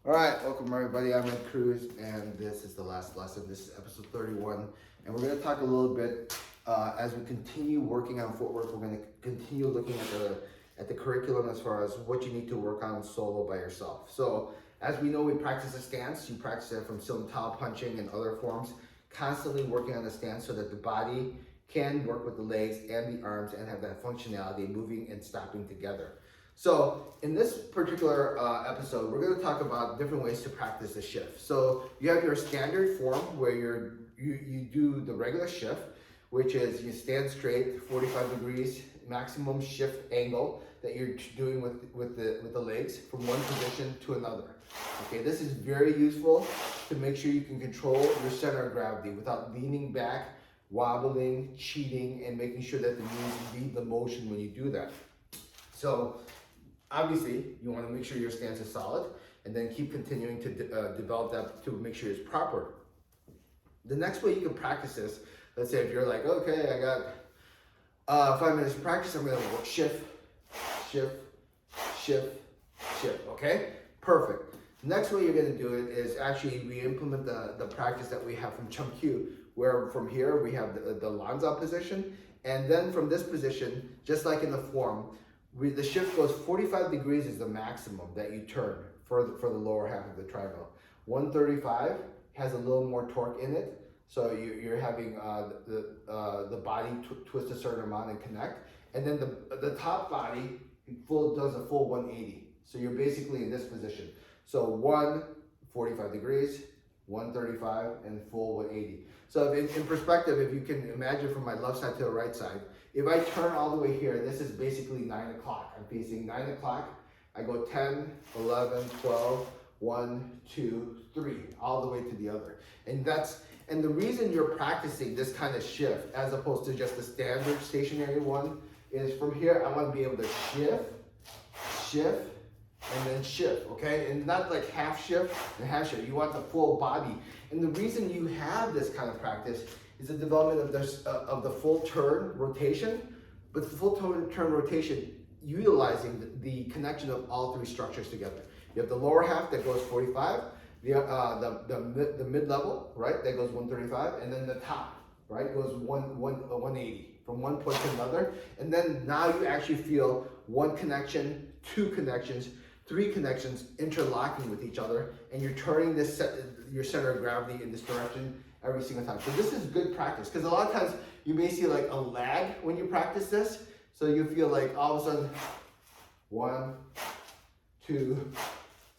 All right, welcome everybody. I'm Ed Cruz, and this is the last lesson. This is episode 31, and we're going to talk a little bit as we continue working on footwork. We're going to continue looking at the curriculum as far as what you need to work on solo by yourself. So, as we know, we practice a stance. You practice it from silent towel punching and other forms, constantly working on the stance so that the body can work with the legs and the arms and have that functionality, moving and stopping together. So in this particular episode, we're going to talk about different ways to practice the shift. So you have your standard form where you do the regular shift, which is you stand straight, 45 degrees, maximum shift angle that you're doing with the legs from one position to another. Okay, this is very useful to make sure you can control your center of gravity without leaning back, wobbling, cheating, and making sure that the knees lead the motion when you do that. So obviously, you want to make sure your stance is solid and then keep continuing to develop that to make sure it's proper. The next way you can practice this, let's say if you're like, okay, I got 5 minutes to practice, I'm going to work shift, shift, shift, shift, okay? Perfect. The next way you're going to do it is actually we implement the practice that we have from Chun, where from here we have the lanza position, and then from this position, just like in the form, the shift goes 45 degrees is the maximum that you turn for the lower half of the triangle. 135 has a little more torque in it, so you're having the body twist a certain amount and connect, and then the top body does a full 180. So you're basically in this position. So 45 degrees, 135, and full 180. So in perspective, if you can imagine from my left side to the right side, if I turn all the way here, this is basically 9 o'clock. I'm facing 9 o'clock. I go 10, 11, 12, 1, 2, 3, all the way to the other. And the reason you're practicing this kind of shift as opposed to just the standard stationary one is from here, I want to be able to shift, shift, and then shift, okay? And not like half shift and half shift. You want the full body. And the reason you have this kind of practice is the development of the full turn rotation, but the full turn rotation utilizing the connection of all three structures together. You have the lower half that goes 45, the mid-level, right, that goes 135, and then the top, right, goes 180 from one point to another. And then now you actually feel one connection, two connections, three connections interlocking with each other, and you're turning your center of gravity in this direction every single time. So this is good practice, because a lot of times you may see like a lag when you practice this. So you feel like all of a sudden, 1, 2.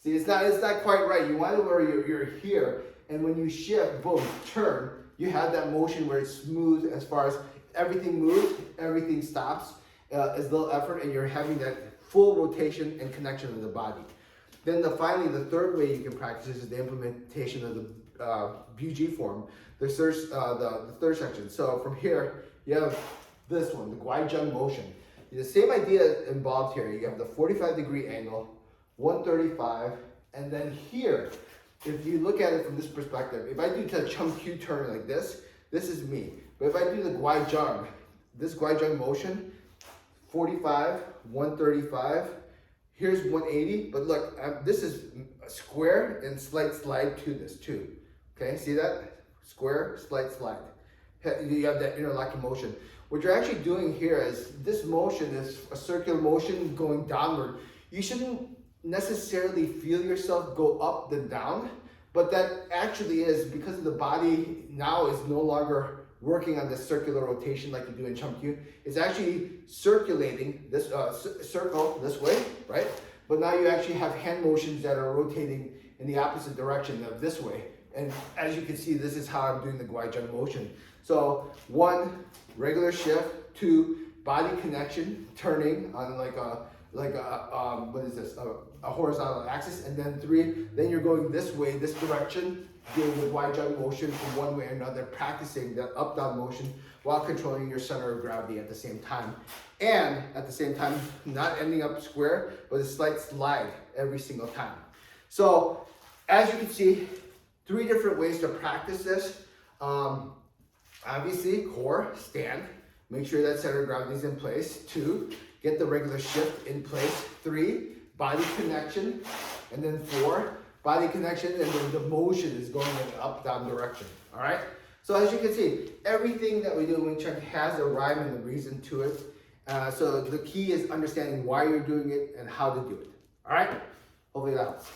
See, it's not quite right. You want it where you're here, and when you shift, boom, turn, you have that motion where it's smooth as far as everything moves, everything stops, is little effort, and you're having that full rotation and connection of the body. Then finally, the third way you can practice this is the implementation of the BG form, the third section. So from here, you have this one, the guijun motion. The same idea involved here. You have the 45-degree angle, 135, and then here, if you look at it from this perspective, if I do the Chun turn like this is me. But if I do the guijun, this guijun motion, 45, 135, here's 180, but look, this is a square and slight slide to this too. Okay, see that? Square, slight slide. You have that interlocking motion. What you're actually doing here is this motion is a circular motion going downward. You shouldn't necessarily feel yourself go up then down, but that actually is because the body now is no longer working on this circular rotation like you do in Chun. It's actually circulating this circle this way, right? But now you actually have hand motions that are rotating in the opposite direction of this way. And as you can see, this is how I'm doing the guijun motion. So 1, regular shift. 2, body connection, turning on what is this? A horizontal axis. And then 3, then you're going this way, this direction, doing the guijun motion from one way or another, practicing that up-down motion while controlling your center of gravity at the same time. And at the same time, not ending up square, but a slight slide every single time. So as you can see, 3 different ways to practice this. Obviously, core, stand. Make sure that center of gravity is in place. 2, get the regular shift in place. 3, body connection. And then 4, body connection, and then the motion is going in an up-down direction, all right? So as you can see, everything that we do in Wing Chun has a rhyme and a reason to it. So the key is understanding why you're doing it and how to do it, all right? Hopefully that helps.